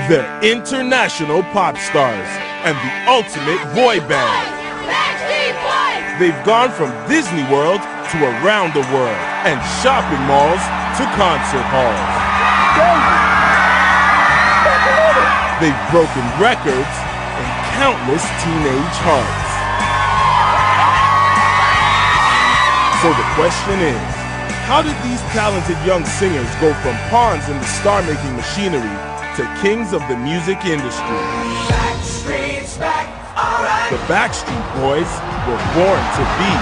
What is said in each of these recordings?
They're international pop stars and the ultimate boy band. Backstreet Boys! They've gone from Disney World to around the world and shopping malls to concert halls. They've broken records in countless teenage hearts. So the question is, how did these talented young singers go from pawns in the star-making machinery to kings of the music industry? Backstreet's back, all right. The Backstreet Boys were born to be.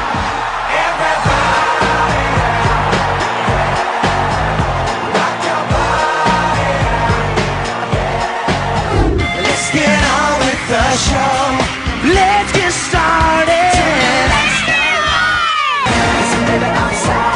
Everybody, rock your body. Let's get on with the show. Let's get started. Baby, I'm sorry.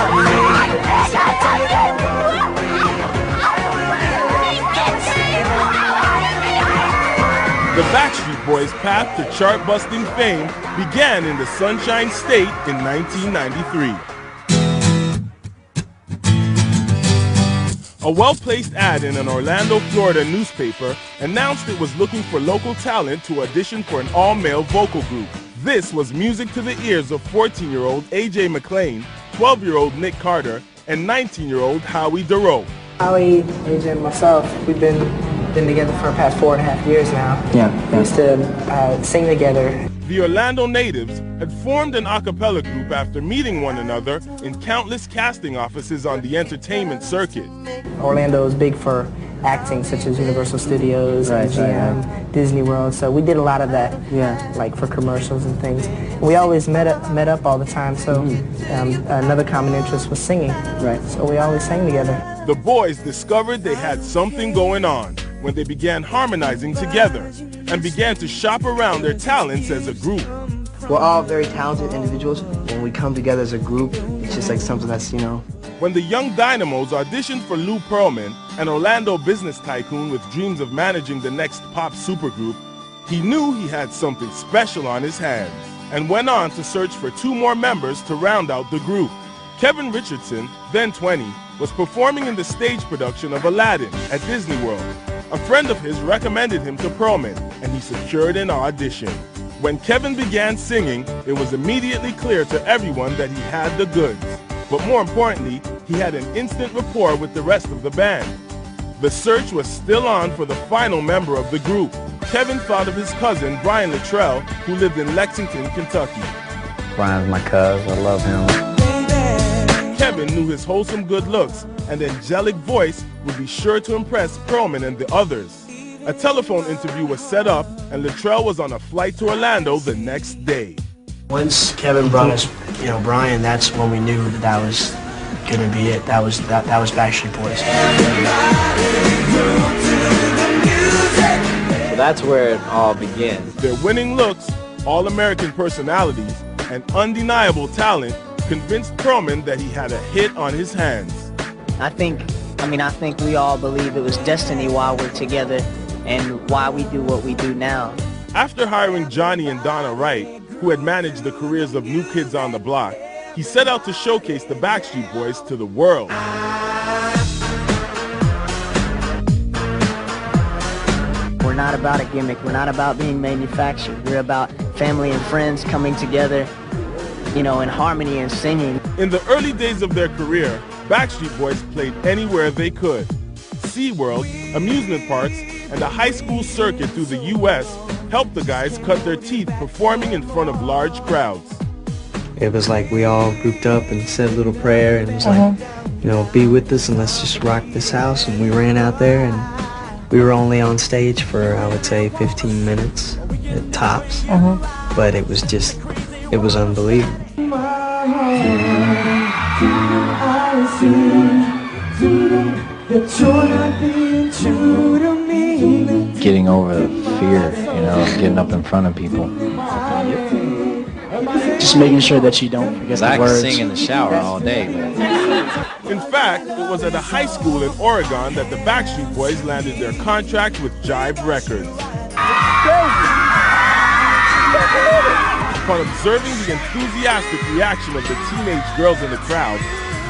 The Backstreet Boys' path to chart-busting fame began in the Sunshine State in 1993. A well-placed ad in an Orlando, Florida newspaper announced it was looking for local talent to audition for an all-male vocal group. This was music to the ears of 14-year-old A.J. McClain, 12-year-old Nick Carter, and 19-year-old Howie Dorough. Howie, AJ, and myself, we've been together for the past 4.5 years now. Yeah. We used to sing together. The Orlando natives had formed an a cappella group after meeting one another in countless casting offices on the entertainment circuit. Orlando is big for acting, such as Universal Studios, MGM, Disney World. So we did a lot of that, like for commercials and things. We always met up all the time. So another common interest was singing. Right. So we always sang together. The boys discovered they had something going on when they began harmonizing together and began to shop around their talents as a group. We're all very talented individuals. When we come together as a group, it's just like something that's, When the young Dynamos auditioned for Lou Pearlman, an Orlando business tycoon with dreams of managing the next pop supergroup, he knew he had something special on his hands and went on to search for 2 more members to round out the group. Kevin Richardson, then 20, was performing in the stage production of Aladdin at Disney World. A friend of his recommended him to Pearlman, and he secured an audition. When Kevin began singing, it was immediately clear to everyone that he had the goods. But more importantly, he had an instant rapport with the rest of the band. The search was still on for the final member of the group. Kevin thought of his cousin, Brian Luttrell, who lived in Lexington, Kentucky. Brian's my cousin. I love him. Kevin knew his wholesome good looks and angelic voice would be sure to impress Pearlman and the others. A telephone interview was set up, and Luttrell was on a flight to Orlando the next day. Once Kevin brought us, Brian, that's when we knew that was gonna be it. That was Backstreet Boys. So that's where it all began. Their winning looks, all-American personalities, and undeniable talent convinced Pearlman that he had a hit on his hands. I think we all believe it was destiny while we're together and why we do what we do now. After hiring Johnny and Donna Wright, who had managed the careers of New Kids on the Block, he set out to showcase the Backstreet Boys to the world. We're not about a gimmick. We're not about being manufactured. We're about family and friends coming together, in harmony and singing. In the early days of their career, Backstreet Boys played anywhere they could. SeaWorld, amusement parks, and a high school circuit through the U.S. helped the guys cut their teeth performing in front of large crowds. It was like we all grouped up and said a little prayer and it was like, be with us and let's just rock this house. And we ran out there and we were only on stage for, I would say, 15 minutes at tops. But it was unbelievable. Getting over the fear, getting up in front of people. Just making sure that you don't forget the words. I can sing in the shower all day. In fact, it was at a high school in Oregon that the Backstreet Boys landed their contract with Jive Records. Upon observing the enthusiastic reaction of the teenage girls in the crowd,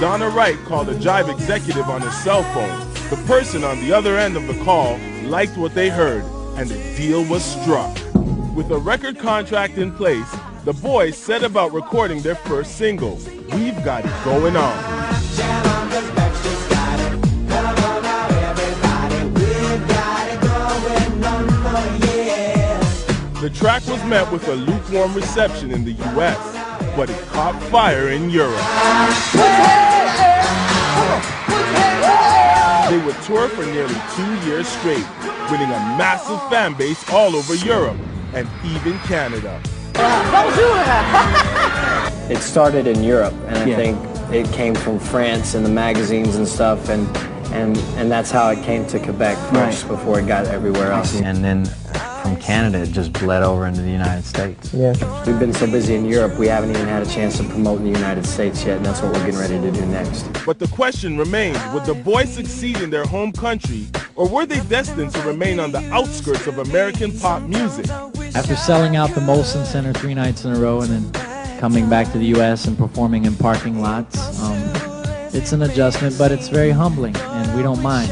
Donna Wright called a Jive executive on his cell phone. The person on the other end of the call liked what they heard, and a deal was struck. With a record contract in place, the boys set about recording their first single, We've Got It Going On. The track was met with a lukewarm reception in the U.S., but it caught fire in Europe. They would tour for nearly 2 years straight, winning a massive fan base all over Europe and even Canada. It started in Europe, and I think it came from France and the magazines and stuff, and that's how it came to Quebec first before it got everywhere else. And then from Canada, it just bled over into the United States. Yeah, we've been so busy in Europe, we haven't even had a chance to promote in the United States yet, and that's what we're getting ready to do next. But the question remained, would the boys succeed in their home country, or were they destined to remain on the outskirts of American pop music? After selling out the Molson Center 3 nights in a row and then coming back to the U.S. and performing in parking lots, it's an adjustment, but it's very humbling, and we don't mind.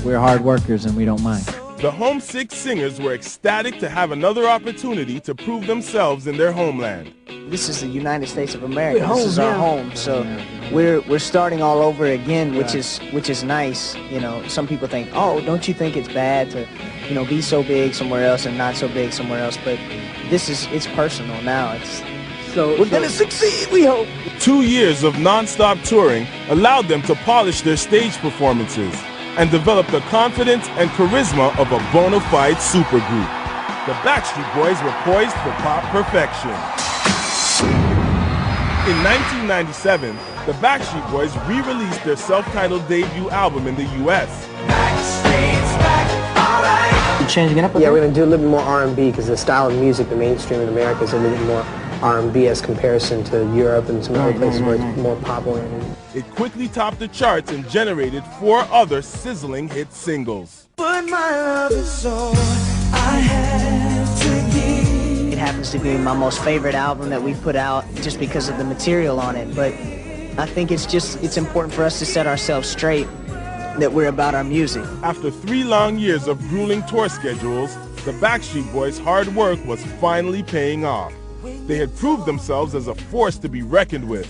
We're hard workers, and we don't mind. The homesick singers were ecstatic to have another opportunity to prove themselves in their homeland. This is the United States of America. This is our home. So we're starting all over again, which is nice. You know, some people think, oh, don't you think it's bad to, you know, be so big somewhere else and not so big somewhere else? But it's personal now. We're gonna succeed, we hope. 2 years of non-stop touring allowed them to polish their stage performances and develop the confidence and charisma of a bona fide supergroup. The Backstreet Boys were poised for pop perfection. In 1997, the Backstreet Boys re-released their self-titled debut album in the U.S. You changing it up? Yeah, we're going to do a little bit more R&B because the style of music, the mainstream in America is a little bit more R&B as comparison to Europe and some other places where it's more pop-oriented. It quickly topped the charts and generated 4 other sizzling hit singles. But my love is all I have to give. It happens to be my most favorite album that we've put out just because of the material on it. But I think it's important for us to set ourselves straight that we're about our music. After 3 long years of grueling tour schedules, the Backstreet Boys' hard work was finally paying off. They had proved themselves as a force to be reckoned with.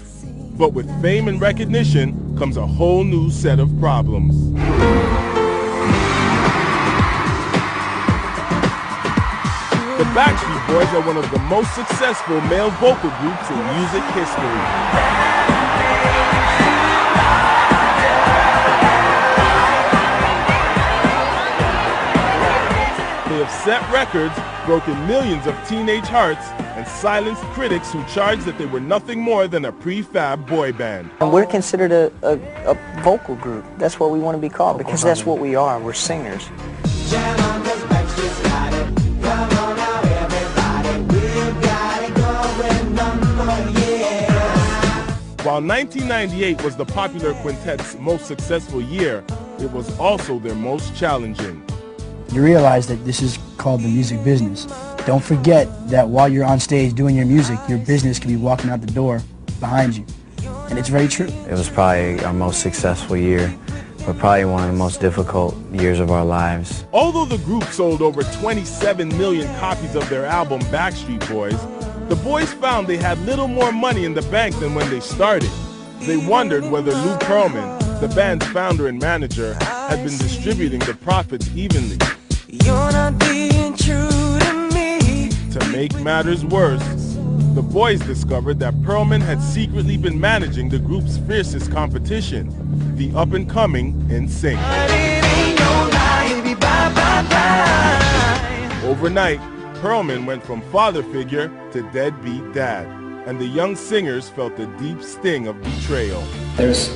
But with fame and recognition comes a whole new set of problems. The Backstreet Boys are one of the most successful male vocal groups in music history. They have set records, broken millions of teenage hearts, and silenced critics who charged that they were nothing more than a prefab boy band. And we're considered a vocal group. That's what we want to be called because that's what we are. We're singers. While 1998 was the popular quintet's most successful year, it was also their most challenging. You realize that this is called the music business. Don't forget that while you're on stage doing your music, your business can be walking out the door behind you. And it's very true. It was probably our most successful year, but probably one of the most difficult years of our lives. Although the group sold over 27 million copies of their album Backstreet Boys, the boys found they had little more money in the bank than when they started. They wondered whether Lou Pearlman, the band's founder and manager, had been distributing the profits evenly. You're not being true to me. To make matters worse, the boys discovered that Pearlman had secretly been managing the group's fiercest competition, the up-and-coming NSYNC. Overnight, Pearlman went from father figure to deadbeat dad, and the young singers felt the deep sting of betrayal. There's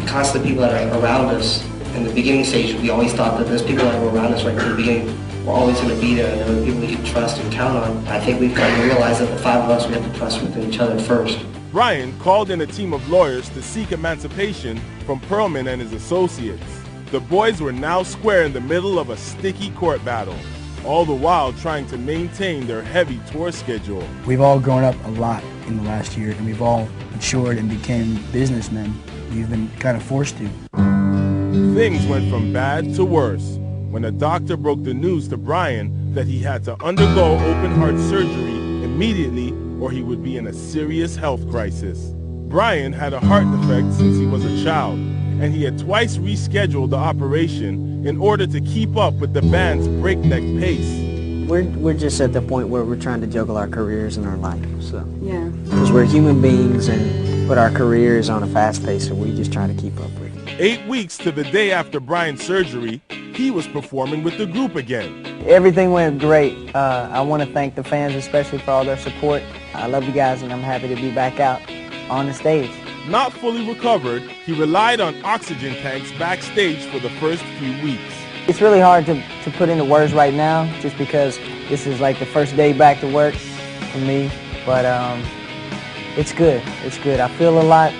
constantly people that are around us. In the beginning stage, we always thought that those people that were around us right from the beginning were always going to be there, and there were people we could trust and count on. I think we've come to realize that the 5 of us, we have to trust within each other first. Brian called in a team of lawyers to seek emancipation from Pearlman and his associates. The boys were now square in the middle of a sticky court battle, all the while trying to maintain their heavy tour schedule. We've all grown up a lot in the last year, and we've all matured and became businessmen. We've been kind of forced to. Things went from bad to worse. when a doctor broke the news to Brian that he had to undergo open-heart surgery immediately or he would be in a serious health crisis. Brian had a heart defect since he was a child, and he had twice rescheduled the operation in order to keep up with the band's breakneck pace. We're just at the point where we're trying to juggle our careers and our life, so. Yeah. Because we're human beings, but our career is on a fast pace, so we just try to keep up with it. 8 weeks to the day after Brian's surgery, he was performing with the group again. Everything went great. I want to thank the fans especially for all their support. I love you guys, and I'm happy to be back out on the stage. Not fully recovered, he relied on oxygen tanks backstage for the first few weeks. It's really hard to put into words right now, just because this is like the first day back to work for me. But it's good. It's good. I feel a lot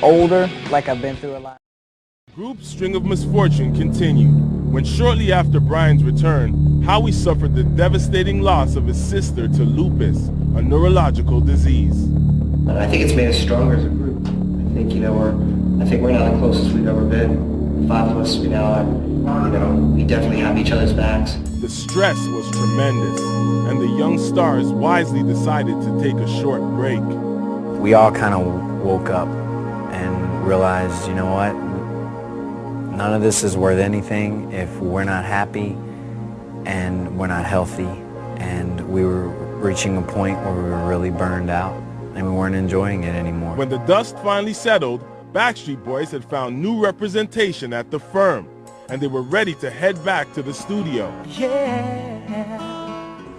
older, like I've been through a lot. The group's string of misfortune continued when shortly after Brian's return, Howie suffered the devastating loss of his sister to lupus, a neurological disease. I think it's made us stronger as a group. I think, we're now the closest we've ever been. The 5 of us, we definitely have each other's backs. The stress was tremendous, and the young stars wisely decided to take a short break. We all kind of woke up and realized, you know what, none of this is worth anything if we're not happy and we're not healthy. And we were reaching a point where we were really burned out and we weren't enjoying it anymore. When the dust finally settled, Backstreet Boys had found new representation at the firm, and they were ready to head back to the studio.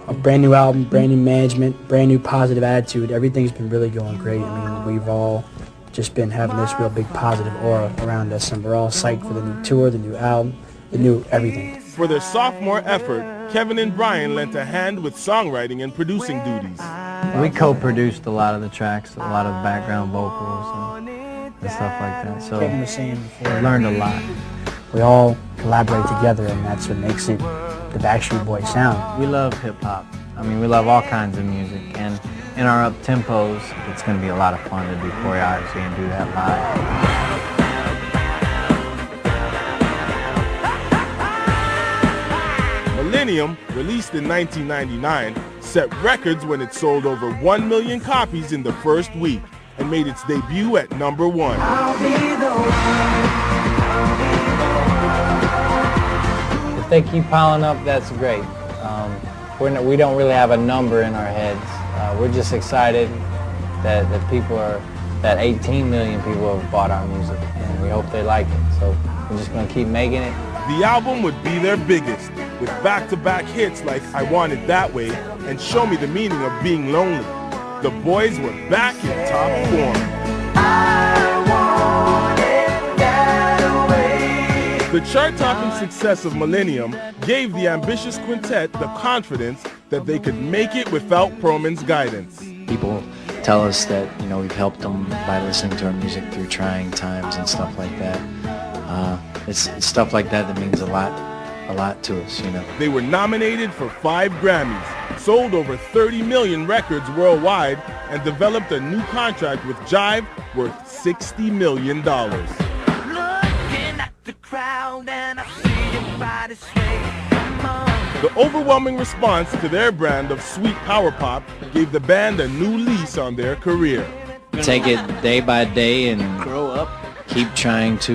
A brand new album, brand new management, brand new positive attitude. Everything's been really going great. I mean, we've all just been having this real big positive aura around us, and we're all psyched for the new tour, the new album, the new everything. For their sophomore effort, Kevin and Brian lent a hand with songwriting and producing duties. We co-produced a lot of the tracks, a lot of the background vocals and stuff like that. So Kevin was saying before, we learned a lot. We all collaborate together, and that's what makes it the Backstreet Boys sound. We love hip-hop. I mean, we love all kinds of music. And in our up-tempos, it's going to be a lot of fun to do choreography and do that live. Millennium, released in 1999, set records when it sold over 1 million copies in the first week and made its debut at number 1. If they keep piling up, that's great. We don't really have a number in our heads. We're just excited that that 18 million people have bought our music, and we hope they like it. So we're just going to keep making it. The album would be their biggest, with back-to-back hits like I Want It That Way and Show Me the Meaning of Being Lonely. The boys were back in top form. The chart-topping success of Millennium gave the ambitious quintet the confidence that they could make it without Perlman's guidance. People tell us that, we've helped them by listening to our music through trying times and stuff like that. It's stuff like that means a lot to us, They were nominated for 5 Grammys, sold over 30 million records worldwide, and developed a new contract with Jive worth $60 million. The overwhelming response to their brand of sweet power pop gave the band a new lease on their career. Take it day by day and Grow up. keep trying to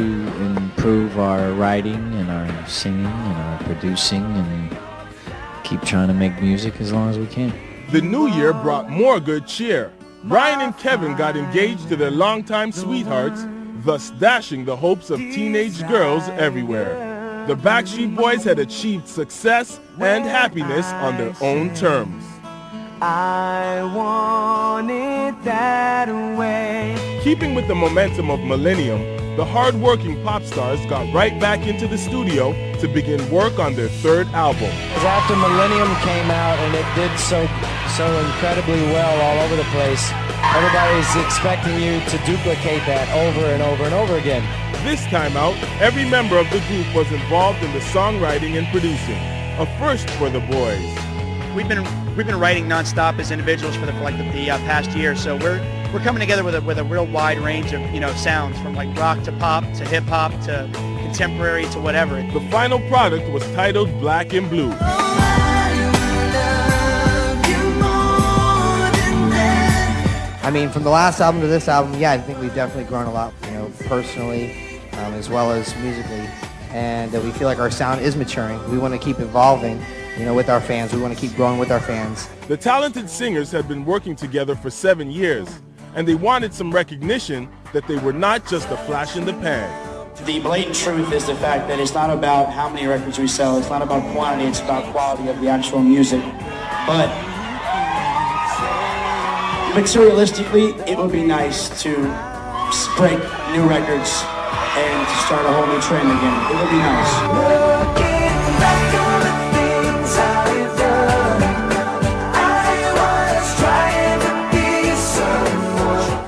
improve our writing and our singing and our producing and keep trying to make music as long as we can. The new year brought more good cheer. Brian and Kevin got engaged to their longtime sweethearts, thus dashing the hopes of teenage girls everywhere. The Backstreet Boys had achieved success and happiness on their own terms. I want it that way. Keeping with the momentum of Millennium, the hard-working pop stars got right back into the studio to begin work on their 3rd album. After Millennium came out and it did so incredibly well all over the place, everybody's expecting you to duplicate that over and over and over again. This time out, every member of the group was involved in the songwriting and producing, a first for the boys. We've been writing nonstop as individuals for the past year, so we're coming together with a real wide range of sounds, from like rock to pop to hip hop to contemporary to whatever. The final product was titled Black and Blue. I mean, from the last album to this album, yeah, I think we've definitely grown a lot, personally, as well as musically, and we feel like our sound is maturing. We want to keep evolving, with our fans. We want to keep growing with our fans. The talented singers had been working together for 7 years, and they wanted some recognition that they were not just a flash in the pan. The blatant truth is the fact that it's not about how many records we sell. It's not about quantity. It's about quality of the actual music. But materialistically, it would be nice to break new records and to start a whole new trend again. It would be nice.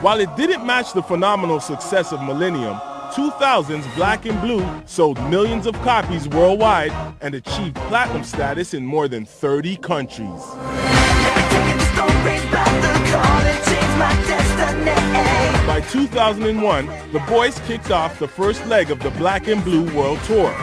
While it didn't match the phenomenal success of Millennium, 2000's Black and Blue sold millions of copies worldwide and achieved platinum status in more than 30 countries. By 2001, the boys kicked off the first leg of the Black and Blue World Tour.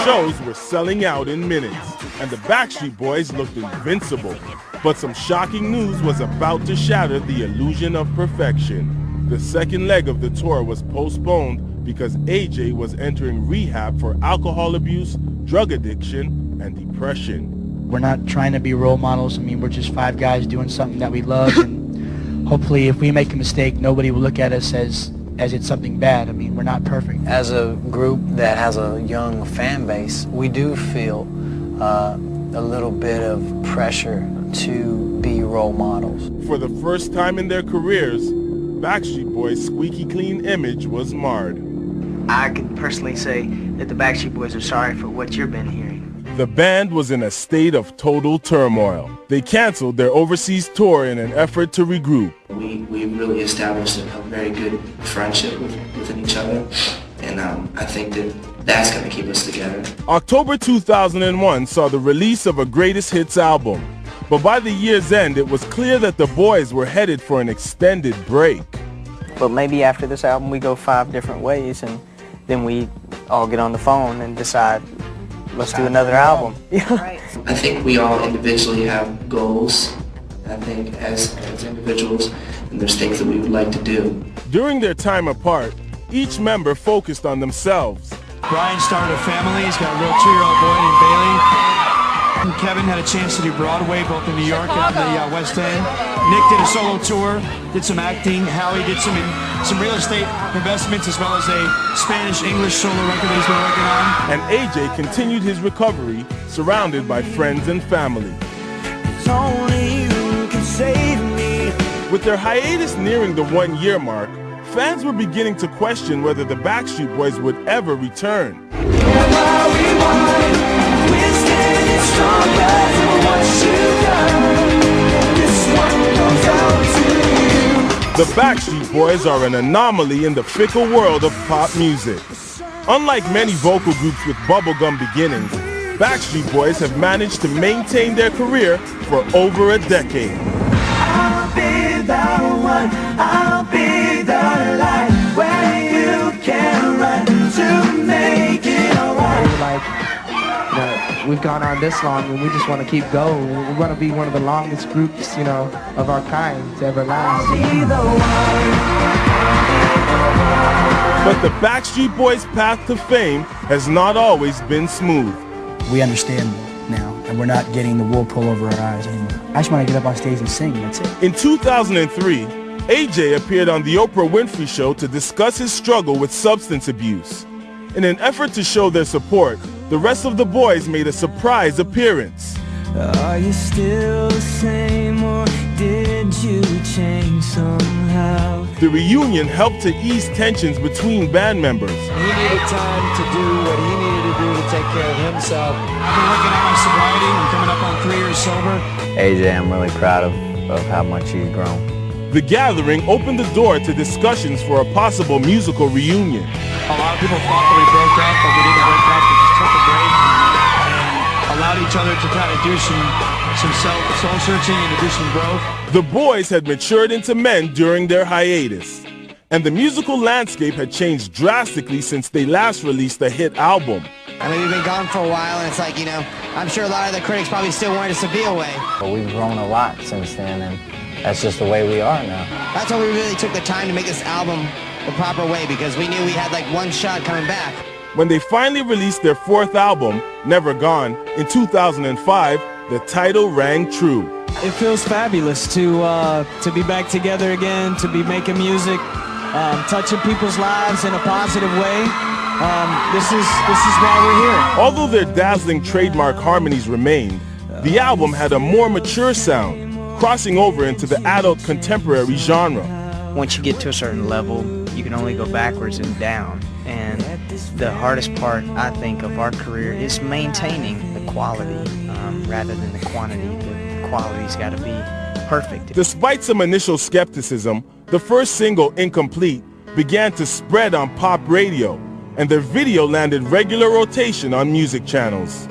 Shows were selling out in minutes, and the Backstreet Boys looked invincible. But some shocking news was about to shatter the illusion of perfection. The second leg of the tour was postponed because AJ was entering rehab for alcohol abuse, drug addiction, and depression. We're not trying to be role models. I mean, we're just 5 guys doing something that we love, and hopefully if we make a mistake, nobody will look at us as it's something bad. I mean, we're not perfect. As a group that has a young fan base, we do feel a little bit of pressure to be role models. For the first time in their careers, Backstreet Boys' squeaky clean image was marred. I can personally say that the Backstreet Boys are sorry for what you've been hearing. The band was in a state of total turmoil. They canceled their overseas tour in an effort to regroup. We really established a very good friendship with each other, and I think that's going to keep us together. October 2001 saw the release of a greatest hits album, but by the year's end it was clear that the boys were headed for an extended break. But maybe after this album we go 5 different ways, and then we all get on the phone and decide, let's do another album. I think we all individually have goals. I think as individuals, and there's things that we would like to do. During their time apart, each member focused on themselves. Brian started a family. He's got a little 2-year-old boy named Bailey. And Kevin had a chance to do Broadway, both in New York and the West End. Nick did a solo tour, did some acting. Howie did some real estate investments, as well as a Spanish-English solo record that he's been working on. And AJ continued his recovery, surrounded by friends and family. Only you can save me. With their hiatus nearing the 1-year mark, fans were beginning to question whether the Backstreet Boys would ever return. The Backstreet Boys are an anomaly in the fickle world of pop music. Unlike many vocal groups with bubblegum beginnings, Backstreet Boys have managed to maintain their career for over a decade. I'll be the one, I'll be the light where you can run to make it alright. We've gone on this long and we just want to keep going. We want to be one of the longest groups, of our kind to ever last. But the Backstreet Boys' path to fame has not always been smooth. We understand now, and we're not getting the wool pulled over our eyes anymore. I just want to get up on stage and sing, and that's it. In 2003, AJ appeared on the Oprah Winfrey Show to discuss his struggle with substance abuse. In an effort to show their support, the rest of the boys made a surprise appearance. Are you still the same, or did you change somehow? The reunion helped to ease tensions between band members. He needed time to do what he needed to do to take care of himself. I've been working on my sobriety. I'm coming up on 3 years sober. AJ, I'm really proud of how much you've grown. The gathering opened the door to discussions for a possible musical reunion. A lot of people thought that we broke up, but we didn't break up. We just took a break and allowed allowed each other to kind of do some soul searching and to do some growth. The boys had matured into men during their hiatus, and the musical landscape had changed drastically since they last released a hit album. I mean, we've been gone for a while, and it's like, you know, I'm sure a lot of the critics probably still wanted us to be away. But we've grown a lot since then, and that's just the way we are now. That's why we really took the time to make this album the proper way, because we knew we had like one shot coming back. When they finally released their fourth album, Never Gone, in 2005, the title rang true. It feels fabulous to be back together again, to be making music, touching people's lives in a positive way. This is why we're here. Although their dazzling trademark harmonies remained, the album had a more mature sound, crossing over into the adult contemporary genre. Once you get to a certain level, you can only go backwards and down. And the hardest part, I think, of our career is maintaining the quality rather than the quantity. The quality's got to be perfect. Despite some initial skepticism, the first single, Incomplete, began to spread on pop radio, and their video landed regular rotation on music channels.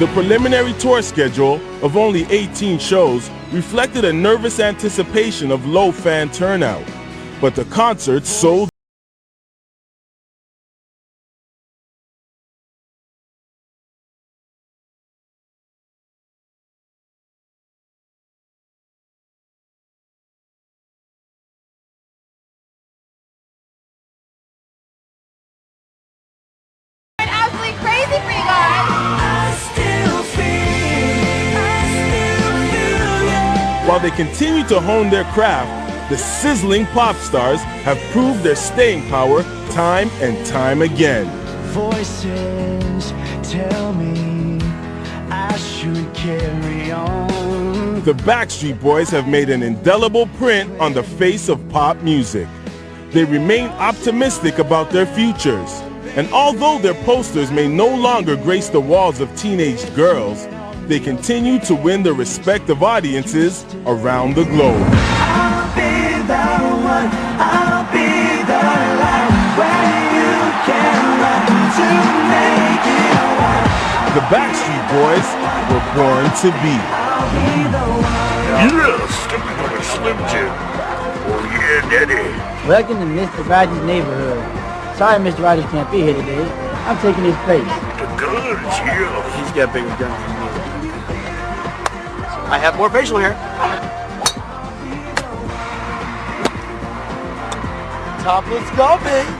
The preliminary tour schedule of only 18 shows reflected a nervous anticipation of low fan turnout, but the concerts sold. Absolutely crazy for you guys. While they continue to hone their craft, the sizzling pop stars have proved their staying power time and time again. Voices tell me I should carry on. The Backstreet Boys have made an indelible print on the face of pop music. They remain optimistic about their futures, and although their posters may no longer grace the walls of teenage girls, they continue to win the respect of audiences around the globe. I'll be the one, I'll be the light where you can run to make it alright. The Backstreet Boys were born to be. Yes, stepping on a Slim Jim. Oh yeah, Daddy. Welcome to Mr. Rogers' neighborhood. Sorry Mr. Rogers can't be here today. I'm taking his place. The guns here. He's got bigger guns than me. I have more facial hair. Top, let's go, baby.